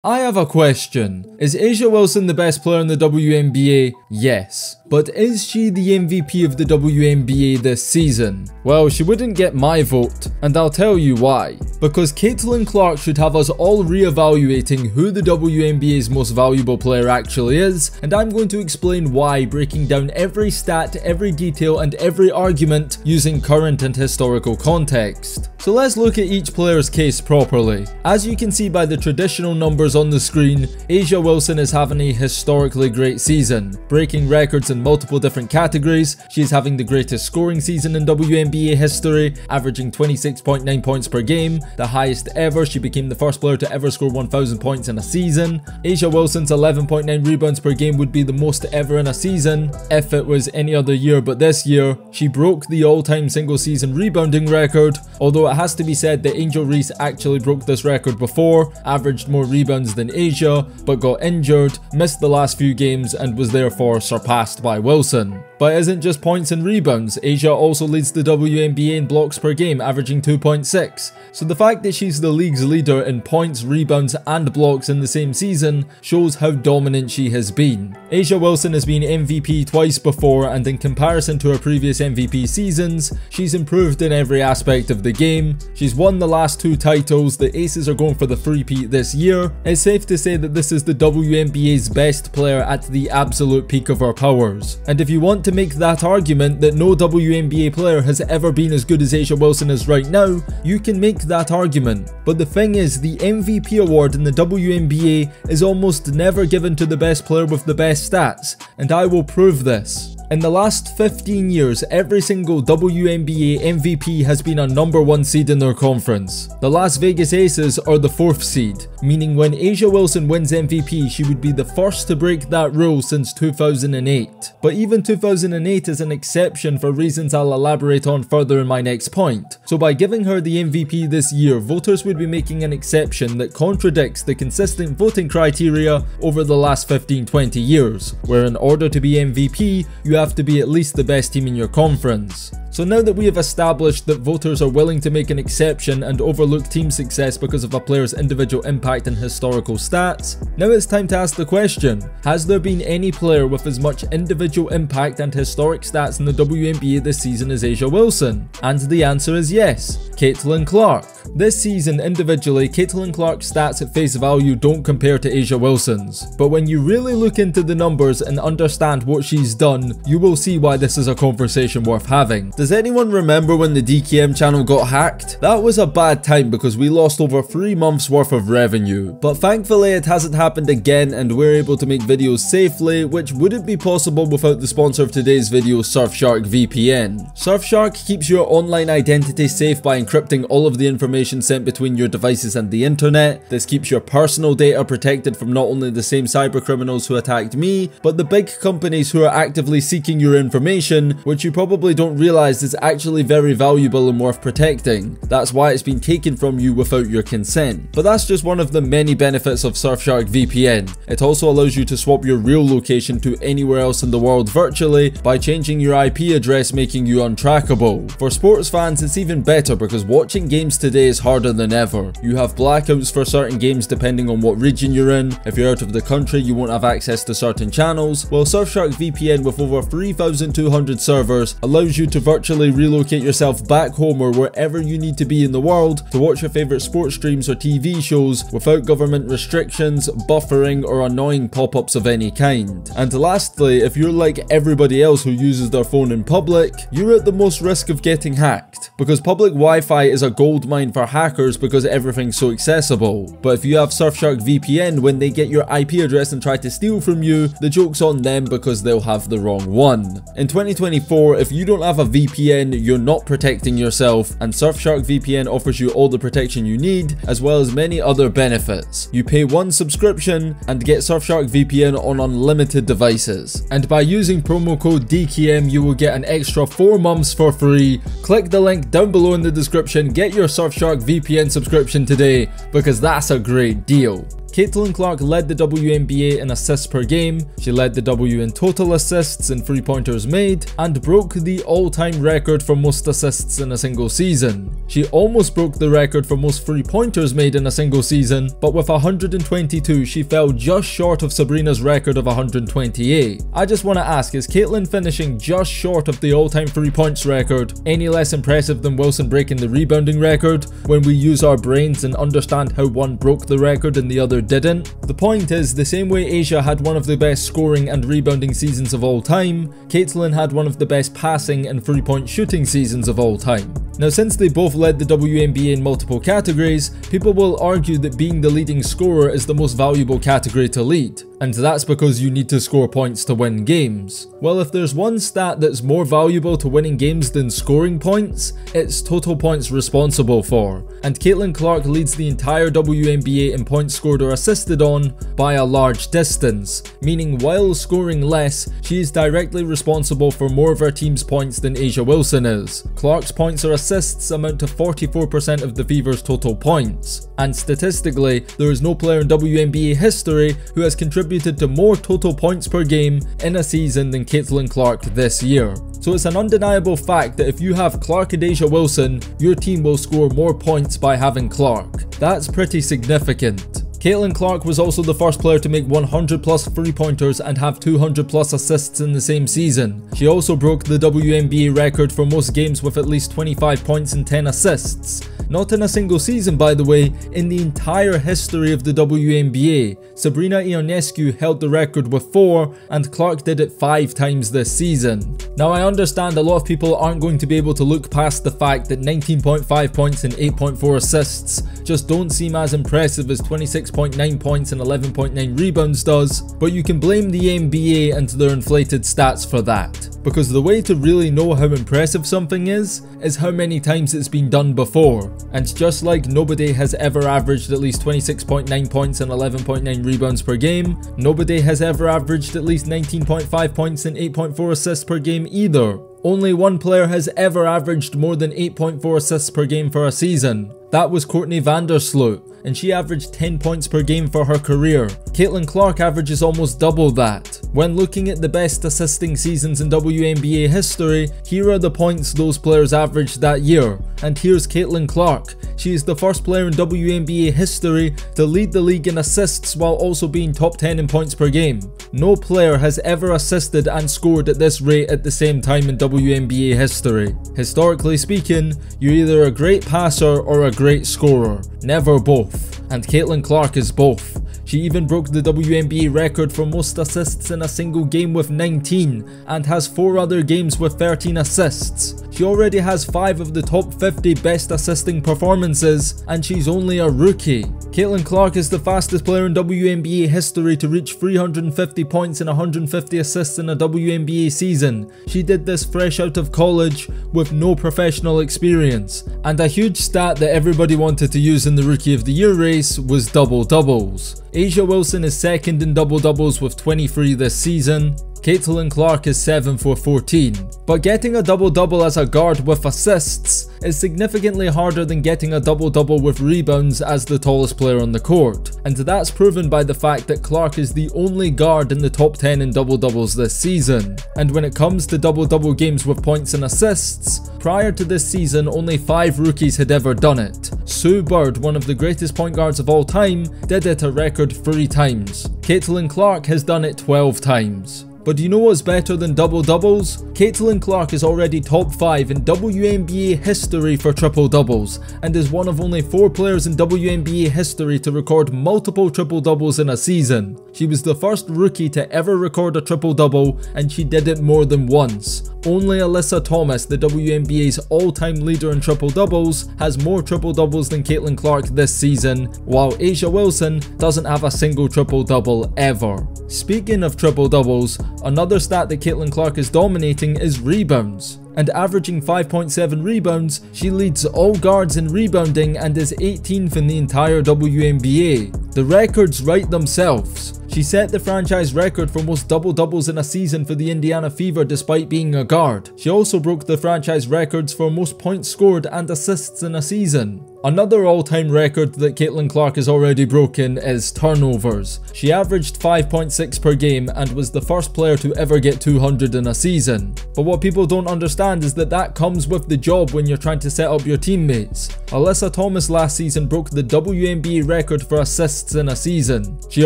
I have a question. Is A'ja Wilson the best player in the WNBA? Yes. But is she the MVP of the WNBA this season? Well, she wouldn't get my vote, and I'll tell you why. Because Caitlin Clark should have us all re-evaluating who the WNBA's most valuable player actually is, and I'm going to explain why, breaking down every stat, every detail, and every argument using current and historical context. So let's look at each player's case properly. As you can see by the traditional numbers on the screen, A'ja Wilson is having a historically great season, breaking records in multiple different categories. She's having the greatest scoring season in WNBA history, averaging 26.9 points per game, the highest ever. She became the first player to ever score 1,000 points in a season. A'ja Wilson's 11.9 rebounds per game would be the most ever in a season if it was any other year, but this year she broke the all-time single season rebounding record, although it has to be said that Angel Reese actually broke this record before, averaged more rebounds than A'ja, but got injured, missed the last few games, and was therefore surpassed by Wilson. But it isn't just points and rebounds. A'ja also leads the WNBA in blocks per game, averaging 2.6. So the fact that she's the league's leader in points, rebounds, and blocks in the same season shows how dominant she has been. A'ja Wilson has been MVP twice before, and in comparison to her previous MVP seasons, she's improved in every aspect of the game. She's won the last 2 titles, the Aces are going for the three-peat this year. It's safe to say that this is the WNBA's best player at the absolute peak of her powers. And if you want to make that argument that no WNBA player has ever been as good as A'ja Wilson is right now, you can make that argument. But the thing is, the MVP award in the WNBA is almost never given to the best player with the best stats, and I will prove this. In the last 15 years, every single WNBA MVP has been a #1 seed in their conference. The Las Vegas Aces are the 4th seed, meaning when A'ja Wilson wins MVP, she would be the first to break that rule since 2008. But even 2008 is an exception for reasons I'll elaborate on further in my next point. So by giving her the MVP this year, voters would be making an exception that contradicts the consistent voting criteria over the last 15-20 years, where in order to be MVP, you have to be at least the best team in your conference. So now that we have established that voters are willing to make an exception and overlook team success because of a player's individual impact and historical stats, now it's time to ask the question: has there been any player with as much individual impact and historic stats in the WNBA this season as A'ja Wilson? And the answer is yes, Caitlin Clark. This season individually, Caitlin Clark's stats at face value don't compare to A'ja Wilson's, but when you really look into the numbers and understand what she's done, you will see why this is a conversation worth having. Does anyone remember when the DKM channel got hacked? That was a bad time because we lost over 3 months worth of revenue. But thankfully it hasn't happened again and we're able to make videos safely, which wouldn't be possible without the sponsor of today's video, Surfshark VPN. Surfshark keeps your online identity safe by encrypting all of the information sent between your devices and the internet. This keeps your personal data protected from not only the same cybercriminals who attacked me, but the big companies who are actively seeking your information, which you probably don't realize is actually very valuable and worth protecting. That's why it's been taken from you without your consent. But that's just one of the many benefits of Surfshark VPN. It also allows you to swap your real location to anywhere else in the world virtually by changing your IP address, making you untrackable. For sports fans, it's even better because watching games today is harder than ever. You have blackouts for certain games depending on what region you're in. If you're out of the country, you won't have access to certain channels, while Surfshark VPN with over 3,200 servers allows you to virtually relocate yourself back home or wherever you need to be in the world to watch your favorite sports streams or TV shows without government restrictions, buffering, or annoying pop-ups of any kind. And lastly, if you're like everybody else who uses their phone in public, you're at the most risk of getting hacked, because public Wi-Fi is a goldmine for hackers because everything's so accessible. But if you have Surfshark VPN, when they get your IP address and try to steal from you, the joke's on them because they'll have the wrong one. In 2024, if you don't have a VPN, you're not protecting yourself, and Surfshark VPN offers you all the protection you need, as well as many other benefits. You pay 1 subscription and get Surfshark VPN on unlimited devices. And by using promo code DKM, you will get an extra 4 months for free. Click the link down below in the description, get your Surfshark VPN subscription today, because that's a great deal. Caitlin Clark led the WNBA in assists per game, she led the W in total assists and 3-pointers made, and broke the all-time record for most assists in a single season. She almost broke the record for most 3-pointers made in a single season, but with 122 she fell just short of Sabrina's record of 128. I just want to ask, is Caitlin finishing just short of the all-time 3-points record any less impressive than Wilson breaking the rebounding record when we use our brains and understand how one broke the record and the other didn't? The point is, the same way Asia had one of the best scoring and rebounding seasons of all time, Caitlin had one of the best passing and 3-point shooting seasons of all time. Now, since they both led the WNBA in multiple categories, people will argue that being the leading scorer is the most valuable category to lead, and that's because you need to score points to win games. Well, if there's one stat that's more valuable to winning games than scoring points, it's total points responsible for, and Caitlin Clark leads the entire WNBA in points scored or assisted on by a large distance, meaning while scoring less, she is directly responsible for more of her team's points than A'ja Wilson is. Clark's points or assists amount to 44% of the Fever's total points, and statistically, there is no player in WNBA history who has contributed to more total points per game in a season than Caitlin Clark this year. So it's an undeniable fact that if you have Clark and A'ja Wilson, your team will score more points by having Clark. That's pretty significant. Caitlin Clark was also the first player to make 100 plus 3-pointers and have 200 plus assists in the same season. She also broke the WNBA record for most games with at least 25 points and 10 assists. Not in a single season, by the way, in the entire history of the WNBA. Sabrina Ionescu held the record with 4, and Clark did it 5 times this season. Now, I understand a lot of people aren't going to be able to look past the fact that 19.5 points and 8.4 assists just don't seem as impressive as 26.9 points and 11.9 rebounds does, but you can blame the NBA and their inflated stats for that. Because the way to really know how impressive something is how many times it's been done before. And just like nobody has ever averaged at least 26.9 points and 11.9 rebounds per game, nobody has ever averaged at least 19.5 points and 8.4 assists per game either. Only one player has ever averaged more than 8.4 assists per game for a season. That was Courtney Vandersloot, and she averaged 10 points per game for her career. Caitlin Clark averages almost double that. When looking at the best assisting seasons in WNBA history, here are the points those players averaged that year. And here's Caitlin Clark. She is the first player in WNBA history to lead the league in assists while also being top 10 in points per game. No player has ever assisted and scored at this rate at the same time in WNBA history. Historically speaking, you're either a great passer or a great scorer, never both. And Caitlin Clark is both. She even broke the WNBA record for most assists in a single game with 19, and has 4 other games with 13 assists. She already has 5 of the top 50 best assisting performances, and she's only a rookie. Caitlin Clark is the fastest player in WNBA history to reach 350 points and 150 assists in a WNBA season. She did this fresh out of college with no professional experience. And a huge stat that everybody wanted to use in the Rookie of the Year race was double-doubles. A'ja Wilson is second in double-doubles with 23 this season. Caitlin Clark is 7th with 14. But getting a double-double as a guard with assists is significantly harder than getting a double-double with rebounds as the tallest player on the court. And that's proven by the fact that Clark is the only guard in the top 10 in double-doubles this season. And when it comes to double-double games with points and assists, prior to this season only 5 rookies had ever done it. Sue Bird, one of the greatest point guards of all time, did it a record 3 times. Caitlin Clark has done it 12 times. But do you know what's better than double-doubles? Caitlin Clark is already top 5 in WNBA history for triple-doubles, and is one of only 4 players in WNBA history to record multiple triple-doubles in a season. She was the first rookie to ever record a triple-double, and she did it more than once. Only Alyssa Thomas, the WNBA's all-time leader in triple-doubles, has more triple-doubles than Caitlin Clark this season, while A'ja Wilson doesn't have a single triple-double ever. Speaking of triple-doubles, another stat that Caitlin Clark is dominating is rebounds. And averaging 5.7 rebounds, she leads all guards in rebounding and is 18th in the entire WNBA. The records write themselves. She set the franchise record for most double-doubles in a season for the Indiana Fever despite being a guard. She also broke the franchise records for most points scored and assists in a season. Another all-time record that Caitlin Clark has already broken is turnovers. She averaged 5.6 per game and was the first player to ever get 200 in a season. But what people don't understand is that that comes with the job when you're trying to set up your teammates. Alyssa Thomas last season broke the WNBA record for assists in a season. She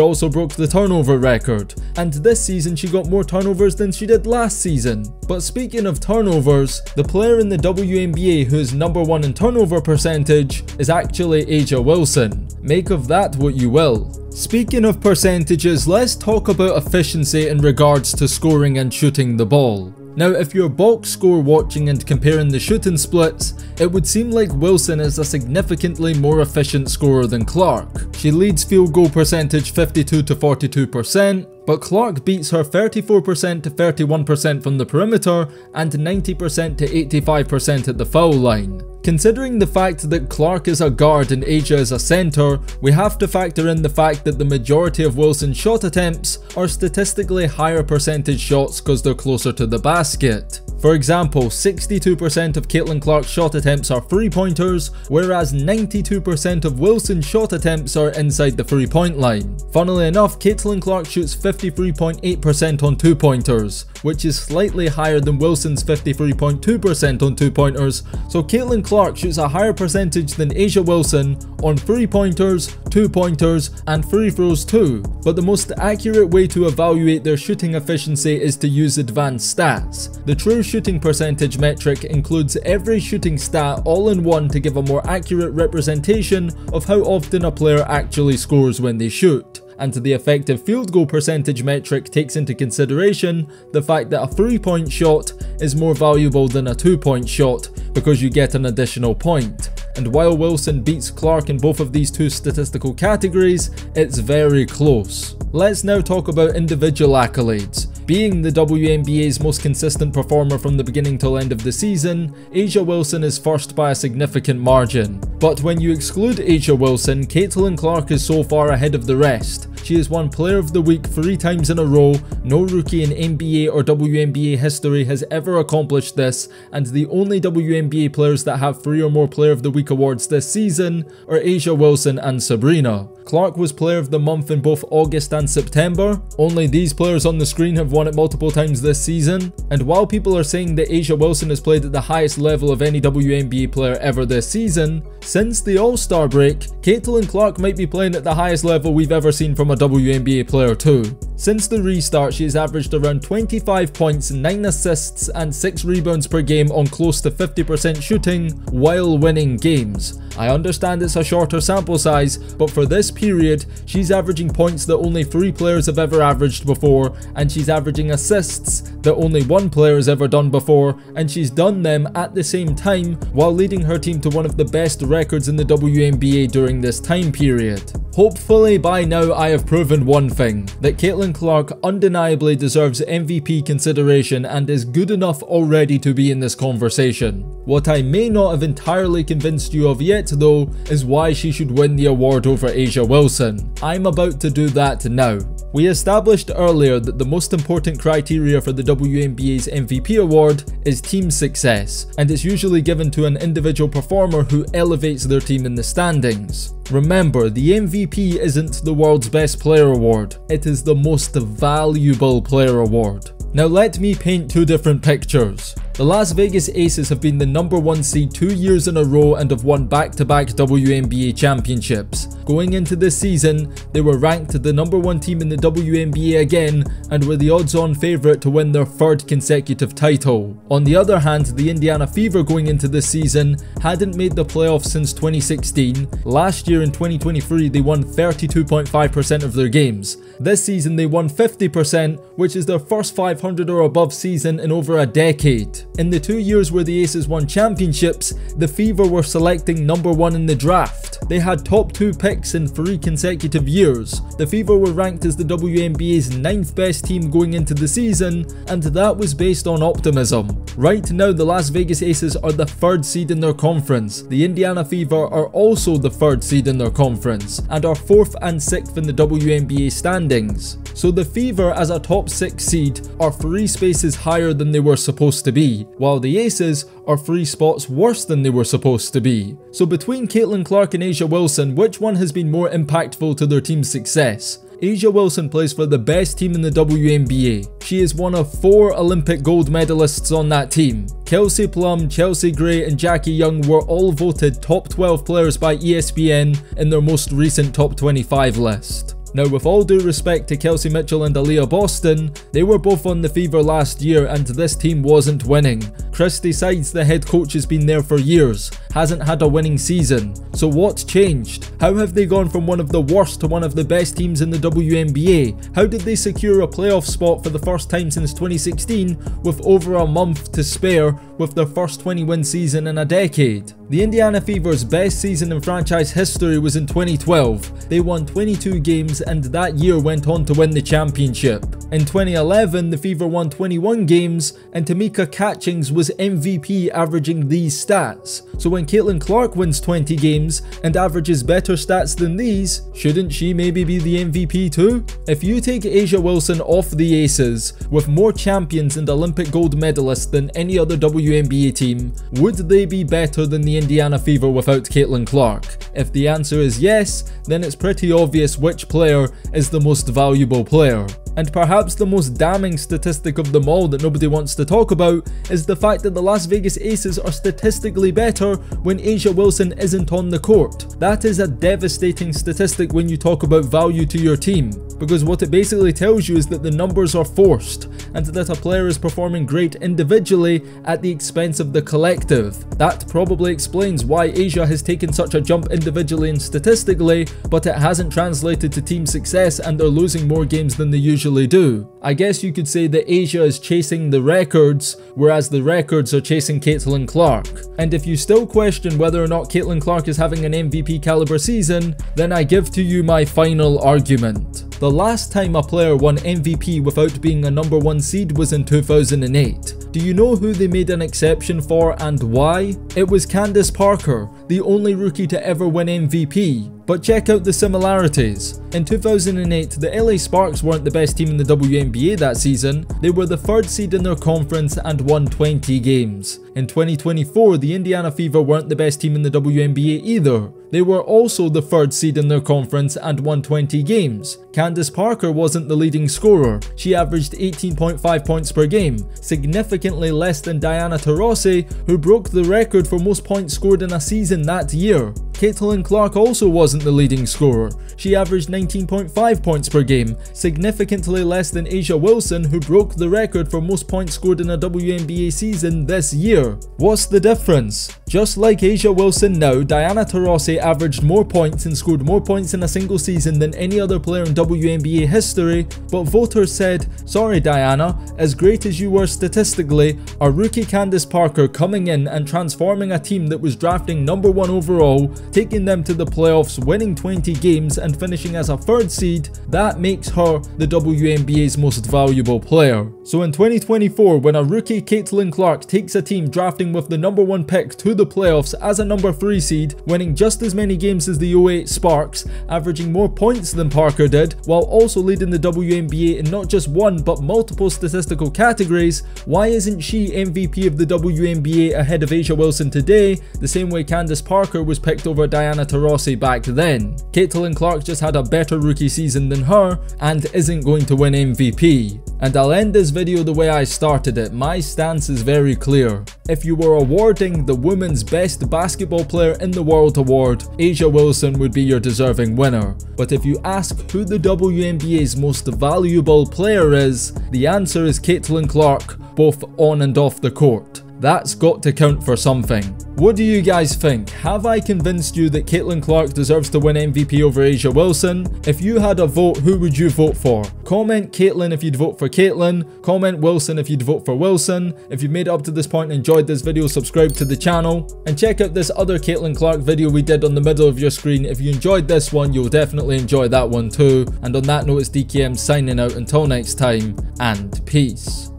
also broke the turnover record, and this season she got more turnovers than she did last season. But speaking of turnovers, the player in the WNBA who is #1 in turnover percentage is actually A'ja Wilson. Make of that what you will. Speaking of percentages, let's talk about efficiency in regards to scoring and shooting the ball. Now, if you're box score watching and comparing the shooting splits, it would seem like Wilson is a significantly more efficient scorer than Clark. She leads field goal percentage 52 to 42%, but Clark beats her 34% to 31% from the perimeter and 90% to 85% at the foul line. Considering the fact that Clark is a guard and A'ja is a centre, we have to factor in the fact that the majority of Wilson's shot attempts are statistically higher percentage shots because they're closer to the basket. For example, 62% of Caitlin Clark's shot attempts are 3-pointers, whereas 92% of Wilson's shot attempts are inside the 3-point line. Funnily enough, Caitlin Clark shoots 53.8% on 2-pointers, which is slightly higher than Wilson's 53.2% on 2-pointers, so Caitlin Clark shoots a higher percentage than A'ja Wilson on 3-pointers, 2-pointers, and free throws too. But the most accurate way to evaluate their shooting efficiency is to use advanced stats. The true shooting percentage metric includes every shooting stat all in one to give a more accurate representation of how often a player actually scores when they shoot. And the effective field goal percentage metric takes into consideration the fact that a 3-point shot is more valuable than a 2-point shot because you get an additional point. And while Wilson beats Clark in both of these two statistical categories, it's very close. Let's now talk about individual accolades. Being the WNBA's most consistent performer from the beginning till end of the season, A'ja Wilson is first by a significant margin. But when you exclude A'ja Wilson, Caitlin Clark is so far ahead of the rest. She has won Player of the Week 3 times in a row. No rookie in NBA or WNBA history has ever accomplished this, and the only WNBA players that have 3 or more Player of the Week awards this season are A'ja Wilson and Sabrina. Clark was Player of the Month in both August and September. Only these players on the screen have won it multiple times this season. And while people are saying that A'ja Wilson has played at the highest level of any WNBA player ever this season, since the All-Star break, Caitlin Clark might be playing at the highest level we've ever seen from a WNBA player too. Since the restart, she has averaged around 25 points, 9 assists and 6 rebounds per game on close to 50% shooting while winning games. I understand it's a shorter sample size, but for this period, she's averaging points that only 3 players have ever averaged before, and she's averaging assists that only 1 player has ever done before, and she's done them at the same time while leading her team to one of the best records in the WNBA during this time period. Hopefully by now I have proven one thing, that Caitlin Clark undeniably deserves MVP consideration and is good enough already to be in this conversation. What I may not have entirely convinced you of yet though, is why she should win the award over A'ja Wilson. I'm about to do that now. We established earlier that the most important criteria for the WNBA's MVP award is team success, and it's usually given to an individual performer who elevates their team in the standings. Remember, the MVP isn't the world's best player award, it is the most valuable player award. Now let me paint 2 different pictures. The Las Vegas Aces have been the #1 seed 2 years in a row and have won back-to-back WNBA championships. Going into this season, they were ranked the #1 team in the WNBA again and were the odds-on favourite to win their 3rd consecutive title. On the other hand, the Indiana Fever going into this season hadn't made the playoffs since 2016. Last year in 2023, they won 32.5% of their games. This season they won 50%, which is their first 500 or above season in over a decade. In the 2 years where the Aces won championships, the Fever were selecting #1 in the draft. They had top 2 picks in 3 consecutive years. The Fever were ranked as the WNBA's 9th best team going into the season, and that was based on optimism. Right now, the Las Vegas Aces are the 3rd seed in their conference. The Indiana Fever are also the 3rd seed in their conference, and are 4th and 6th in the WNBA standings. So the Fever as a top 6 seed are 3 spaces higher than they were supposed to be, while the Aces are 3 spots worse than they were supposed to be. So between Caitlin Clark and A'ja Wilson, which one has been more impactful to their team's success? A'ja Wilson plays for the best team in the WNBA. She is one of 4 Olympic gold medalists on that team. Kelsey Plum, Chelsea Gray and Jackie Young were all voted top 12 players by ESPN in their most recent top 25 list. Now, with all due respect to Kelsey Mitchell and Aaliyah Boston, they were both on the Fever last year and this team wasn't winning. Christy Sides, the head coach, has been there for years, hasn't had a winning season. So what's changed? How have they gone from one of the worst to one of the best teams in the WNBA? How did they secure a playoff spot for the first time since 2016 with over a month to spare with their first 20-win season in a decade? The Indiana Fever's best season in franchise history was in 2012. They won 22 games and that year went on to win the championship. In 2011, the Fever won 21 games and Tamika Catchings was MVP, averaging these stats. So when Caitlin Clark wins 20 games and averages better stats than these, shouldn't she maybe be the MVP too? If you take A'ja Wilson off the Aces, with more champions and Olympic gold medalists than any other WNBA team, would they be better than the Indiana Fever without Caitlin Clark? If the answer is yes, then it's pretty obvious which player is the most valuable player. And perhaps the most damning statistic of them all that nobody wants to talk about is the fact that the Las Vegas Aces are statistically better when A'ja Wilson isn't on the court. That is a devastating statistic when you talk about value to your team, because what it basically tells you is that the numbers are forced and that a player is performing great individually at the expense of the collective. That probably explains why A'ja has taken such a jump individually and statistically, but it hasn't translated to team success and they're losing more games than they usually do. I guess you could say that A'ja is chasing the records, whereas the records are chasing Caitlin Clark. And if you still question whether or not Caitlin Clark is having an MVP caliber season, then I give to you my final argument. The last time a player won MVP without being a number 1 seed was in 2008. Do you know who they made an exception for and why? It was Candace Parker, the only rookie to ever win MVP. But check out the similarities. In 2008, the LA Sparks weren't the best team in the WNBA that season. They were the 3rd seed in their conference and won 20 games. In 2024, the Indiana Fever weren't the best team in the WNBA either. They were also the 3rd seed in their conference and won 20 games. Candace Parker wasn't the leading scorer. She averaged 18.5 points per game, significantly less than Diana Taurasi, who broke the record for most points scored in a season that year. Caitlin Clark also wasn't the leading scorer. She averaged 19.5 points per game, significantly less than A'ja Wilson, who broke the record for most points scored in a WNBA season this year. What's the difference? Just like A'ja Wilson now, Diana Taurasi averaged more points and scored more points in a single season than any other player in WNBA history, but voters said, sorry Diana, as great as you were statistically, our rookie Candace Parker coming in and transforming a team that was drafting number 1 overall, taking them to the playoffs, winning 20 games and finishing as a 3rd seed, that makes her the WNBA's most valuable player. So in 2024, when a rookie Caitlin Clark takes a team drafting with the number 1 pick to the playoffs as a number 3 seed, winning just as many games as the 08 Sparks, averaging more points than Parker did, while also leading the WNBA in not just one but multiple statistical categories, why isn't she MVP of the WNBA ahead of A'ja Wilson today, the same way Candace Parker was picked over Diana Taurasi back then? Caitlin Clark just had a better rookie season than her and isn't going to win MVP. And I'll end this video the way I started it. My stance is very clear. If you were awarding the Women's Best Basketball Player in the World award, A'ja Wilson would be your deserving winner. But if you ask who the WNBA's most valuable player is, the answer is Caitlin Clark, both on and off the court. That's got to count for something. What do you guys think? Have I convinced you that Caitlin Clark deserves to win MVP over A'ja Wilson? If you had a vote, who would you vote for? Comment Caitlin if you'd vote for Caitlin. Comment Wilson if you'd vote for Wilson. If you've made it up to this point and enjoyed this video, subscribe to the channel. And check out this other Caitlin Clark video we did on the middle of your screen. If you enjoyed this one, you'll definitely enjoy that one too. And on that note, it's DKM signing out. Until next time, and peace.